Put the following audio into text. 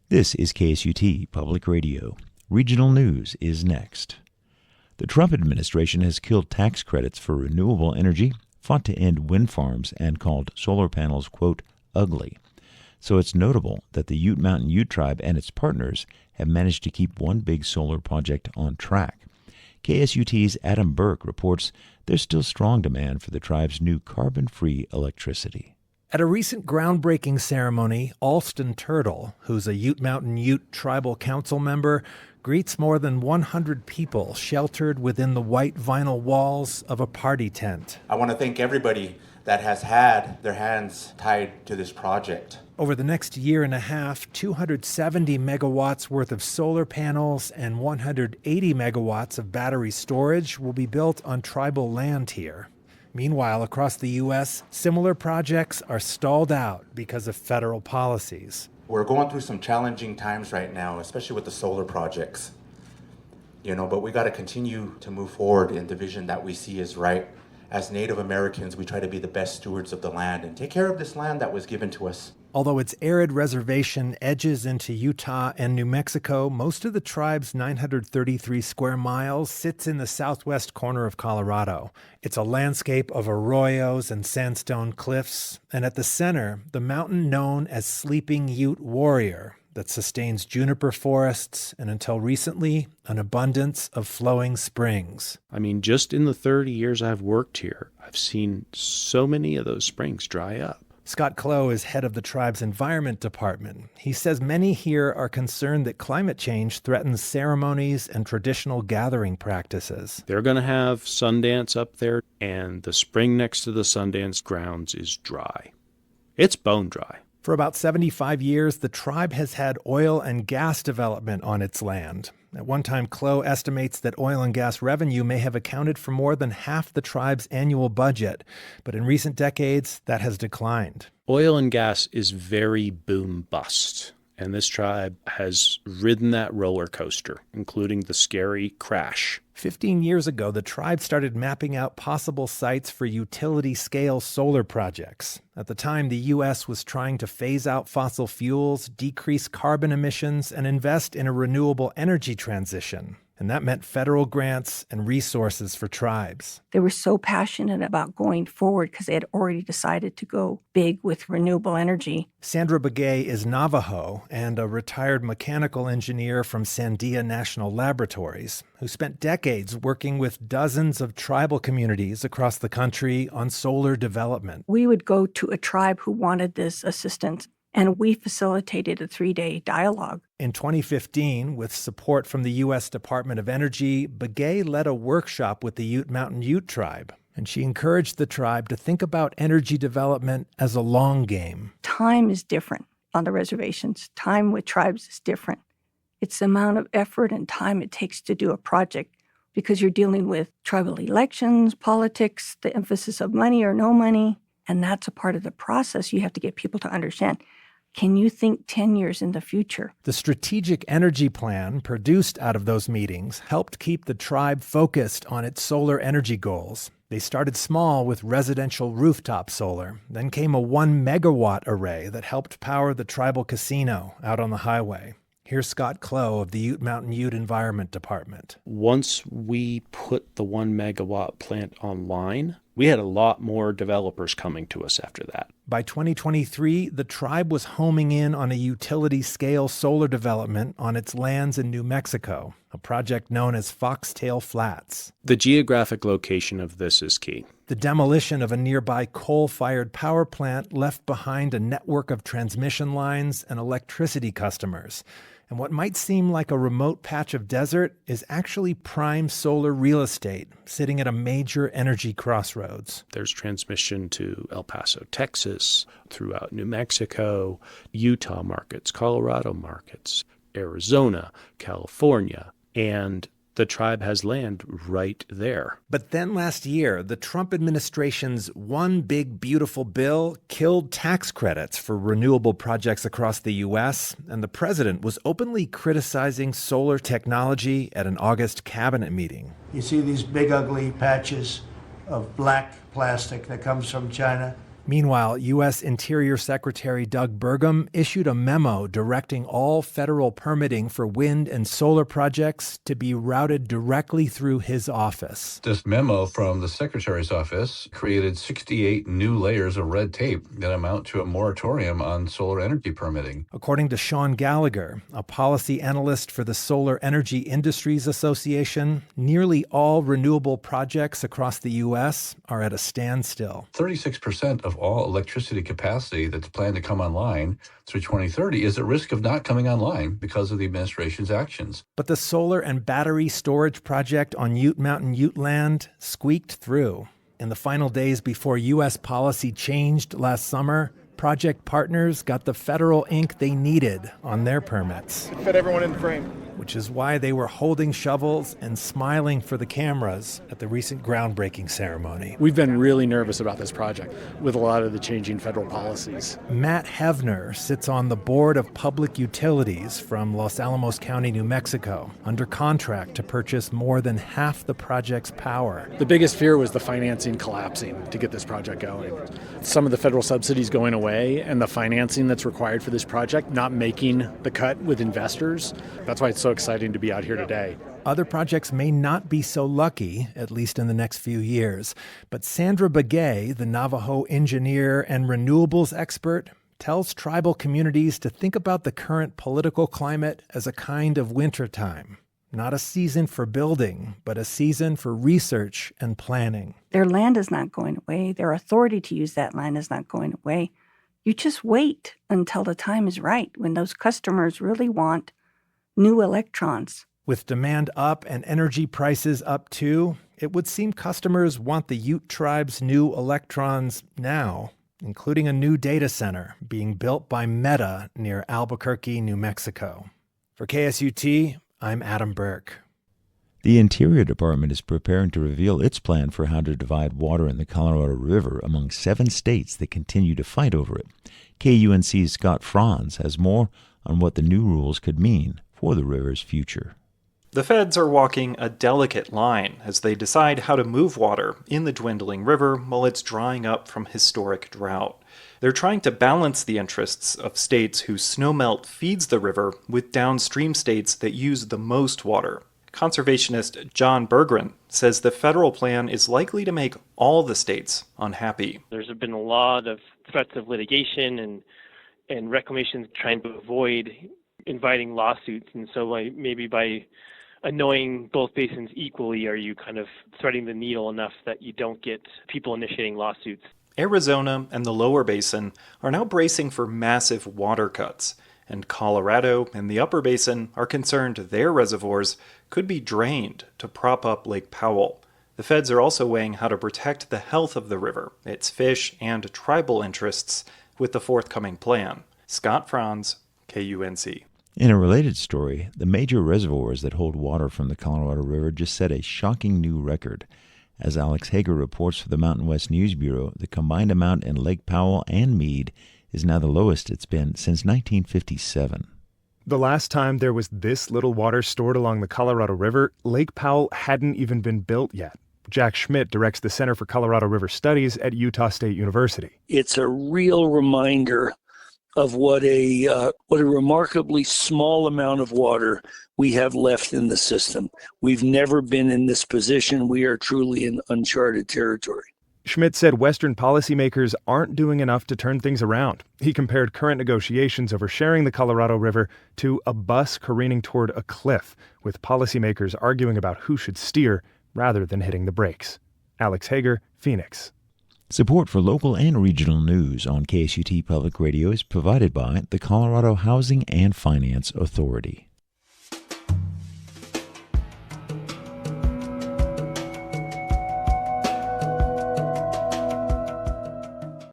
This is KSUT Public Radio. Regional news is next. The Trump administration has killed tax credits for renewable energy, fought to end wind farms, and called solar panels, quote, ugly. So it's notable that the Ute Mountain Ute tribe and its partners have managed to keep one big solar project on track. KSUT's Adam Burke reports there's still strong demand for the tribe's new carbon-free electricity. At a recent groundbreaking ceremony, Alston Turtle, who's a Ute Mountain Ute tribal council member, greets more than 100 people sheltered within the white vinyl walls of a party tent. I want to thank everybody that has had their hands tied to this project. Over the next year and a half, 270 megawatts worth of solar panels and 180 megawatts of battery storage will be built on tribal land here. Meanwhile, across the U.S., similar projects are stalled out because of federal policies. We're going through some challenging times right now, especially with the solar projects. But we got to continue to move forward in the vision that we see is right. As Native Americans, we try to be the best stewards of the land and take care of this land that was given to us. Although its arid reservation edges into Utah and New Mexico, most of the tribe's 933 square miles sits in the southwest corner of Colorado. It's a landscape of arroyos and sandstone cliffs, and at the center, the mountain known as Sleeping Ute Warrior that sustains juniper forests and, until recently, an abundance of flowing springs. Just in the 30 years I've worked here, I've seen so many of those springs dry up. Scott Clough is head of the tribe's environment department. He says many here are concerned that climate change threatens ceremonies and traditional gathering practices. They're going to have Sundance up there, and the spring next to the Sundance grounds is dry. It's bone dry. For about 75 years, the tribe has had oil and gas development on its land. At one time, Clough estimates that oil and gas revenue may have accounted for more than half the tribe's annual budget. But in recent decades, that has declined. Oil and gas is very boom-bust, and this tribe has ridden that roller coaster, including the scary crash. 15 years ago, the tribe started mapping out possible sites for utility-scale solar projects. At the time, the U.S. was trying to phase out fossil fuels, decrease carbon emissions, and invest in a renewable energy transition. And that meant federal grants and resources for tribes. They were so passionate about going forward because they had already decided to go big with renewable energy. Sandra Begay is Navajo and a retired mechanical engineer from Sandia National Laboratories who spent decades working with dozens of tribal communities across the country on solar development. We would go to a tribe who wanted this assistance, and we facilitated a 3-day dialogue. In 2015, with support from the U.S. Department of Energy, Begay led a workshop with the Ute Mountain Ute tribe, and she encouraged the tribe to think about energy development as a long game. Time is different on the reservations. Time with tribes is different. It's the amount of effort and time it takes to do a project because you're dealing with tribal elections, politics, the emphasis of money or no money, and that's a part of the process you have to get people to understand. Can you think 10 years in the future? The strategic energy plan produced out of those meetings helped keep the tribe focused on its solar energy goals. They started small with residential rooftop solar. Then came a 1-megawatt array that helped power the tribal casino out on the highway. Here's Scott Clough of the Ute Mountain Ute Environment Department. Once we put the 1-megawatt plant online, we had a lot more developers coming to us after that. By 2023, the tribe was homing in on a utility-scale solar development on its lands in New Mexico, a project known as Foxtail Flats. The geographic location of this is key. The demolition of a nearby coal-fired power plant left behind a network of transmission lines and electricity customers. And what might seem like a remote patch of desert is actually prime solar real estate sitting at a major energy crossroads. There's transmission to El Paso, Texas, throughout New Mexico, Utah markets, Colorado markets, Arizona, California, and the tribe has land right there. But then last year, the Trump administration's One Big Beautiful Bill killed tax credits for renewable projects across the U.S., and the president was openly criticizing solar technology at an August cabinet meeting. You see these big, ugly patches of black plastic that comes from China. Meanwhile, U.S. Interior Secretary Doug Burgum issued a memo directing all federal permitting for wind and solar projects to be routed directly through his office. This memo from the Secretary's office created 68 new layers of red tape that amount to a moratorium on solar energy permitting. According to Sean Gallagher, a policy analyst for the Solar Energy Industries Association, nearly all renewable projects across the U.S. are at a standstill. 36% of all electricity capacity that's planned to come online through 2030 is at risk of not coming online because of the administration's actions. But the solar and battery storage project on Ute Mountain Ute land squeaked through. In the final days before U.S. policy changed last summer, project partners got the federal ink they needed on their permits. It fit everyone in the frame. Which is why they were holding shovels and smiling for the cameras at the recent groundbreaking ceremony. We've been really nervous about this project with a lot of the changing federal policies. Matt Hevner sits on the Board of Public Utilities from Los Alamos County, New Mexico, under contract to purchase more than half the project's power. The biggest fear was the financing collapsing to get this project going. Some of the federal subsidies going away and the financing that's required for this project not making the cut with investors. That's why it's so exciting to be out here today. Other projects may not be so lucky, at least in the next few years. But Sandra Begay, the Navajo engineer and renewables expert, tells tribal communities to think about the current political climate as a kind of wintertime. Not a season for building, but a season for research and planning. Their land is not going away. Their authority to use that land is not going away. You just wait until the time is right when those customers really want new electrons. With demand up and energy prices up too, it would seem customers want the Ute tribe's new electrons now, including a new data center being built by Meta near Albuquerque, New Mexico. For KSUT, I'm Adam Burke. The Interior Department is preparing to reveal its plan for how to divide water in the Colorado River among 7 states that continue to fight over it. KUNC's Scott Franz has more on what the new rules could mean for the river's future. The feds are walking a delicate line as they decide how to move water in the dwindling river while it's drying up from historic drought. They're trying to balance the interests of states whose snowmelt feeds the river with downstream states that use the most water. Conservationist John Berggren says the federal plan is likely to make all the states unhappy. There's been a lot of threats of litigation and reclamation trying to avoid inviting lawsuits, and so maybe by annoying both basins equally, are you kind of threading the needle enough that you don't get people initiating lawsuits? Arizona and the lower basin are now bracing for massive water cuts, and Colorado and the upper basin are concerned their reservoirs could be drained to prop up Lake Powell. The feds are also weighing how to protect the health of the river, its fish, and tribal interests with the forthcoming plan. Scott Franz, KUNC. In a related story, the major reservoirs that hold water from the Colorado River just set a shocking new record. As Alex Hager reports for the Mountain West News Bureau, the combined amount in Lake Powell and Meade is now the lowest it's been since 1957. The last time there was this little water stored along the Colorado River, Lake Powell hadn't even been built yet. Jack Schmidt directs the Center for Colorado River Studies at Utah State University. It's a real reminder of what a remarkably small amount of water we have left in the system. We've never been in this position. We are truly in uncharted territory. Schmidt said Western policymakers aren't doing enough to turn things around. He compared current negotiations over sharing the Colorado River to a bus careening toward a cliff, with policymakers arguing about who should steer rather than hitting the brakes. Alex Hager, Phoenix. Support for local and regional news on KSUT Public Radio is provided by the Colorado Housing and Finance Authority.